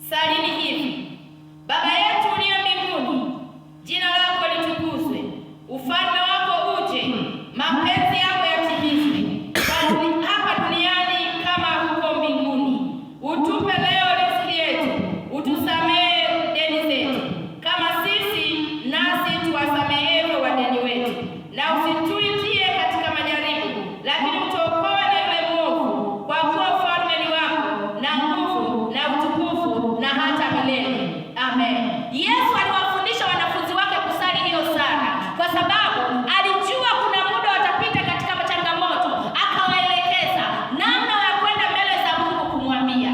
Salini hivi: Baba yetu uliye mbinguni, jina lako litukuzwe, ufalme wako uje, mapenzi yako yatimizwe hapa duniani kama huko mbinguni. Utupe leo riziki yetu, utusamehe deni zetu kama sisi nasi tuwasamehevyo wadeni wetu, na usituingie katika majaribu, lakini utuokoe na yule mwovu, kwa kuwa ufalme ni wako na nguvu na utukufu na hata milele. Amen. Yesu aliwafundisha wanafunzi wake kusali hiyo sala kwa sababu alijua kuna muda watapita katika changamoto, akawaelekeza namna ya kwenda mbele za Mungu kumwambia,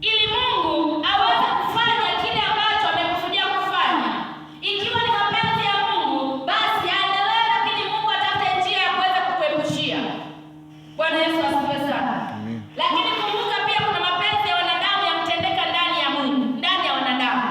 ili Mungu aweze kufanya kile ambacho amekusudia kufanya. Ikiwa ni mapenzi ya Mungu, basi aendelee, lakini Mungu atafute njia ya kuweza kukuepushia. Bwana Yesu asifiwe sana. Lakini kumbuka pia kuna mapenzi ya wanadamu yamtendeka ndani ya Mungu, ndani ya wanadamu.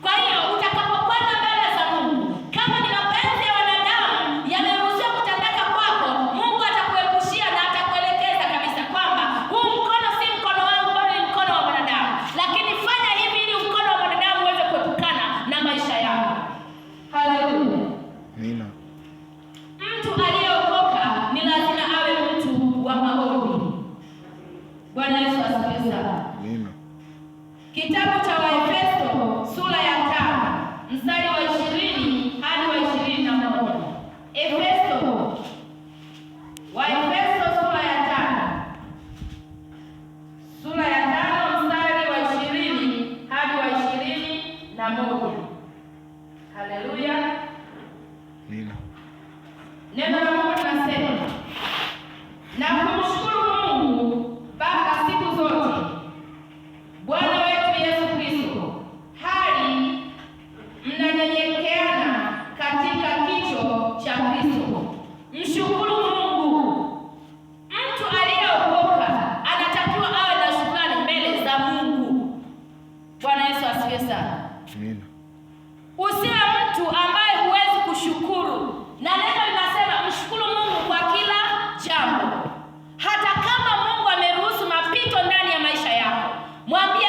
Kwa hiyo utakapokwenda mbele za Mungu, kama ni mapenzi ya wanadamu yameruhusiwa kutendeka kwako, Mungu atakuepushia na atakuelekeza kabisa kwamba huu mkono si mkono wangu, bali ni mkono wa wanadamu. Lakini fanya hivi ili mkono wa wanadamu uweze kuepukana na maisha yako. Haleluya. Amina. Mtu aliyeokoka ni lazima awe mtu wa maombi. Bwana Yesu asifiwe sana. Amina. Kitabu cha Waefeso sura ya 5 mstari wa 20 hadi wa 21. Waefeso sura ya 5 mstari wa 20 hadi wa 21. Haleluya. Amina. Neno la Mungu linasema, na kumshukuru Mungu Baba siku zote Bwana wetu Yesu Kristo, hali mnanyenyekeana katika kicho cha Kristo. Mshukuru Mungu. Mtu aliyeokoka anatakiwa awe na shukrani mbele za Mungu. Bwana Yesu asifiwe sana. Amina. Usiwe mtu ambaye huwezi kushukuru, na neno linasema mshukuru Mungu kwa kila jambo. Hata kama Mungu ameruhusu mapito ndani ya maisha yako, mwambie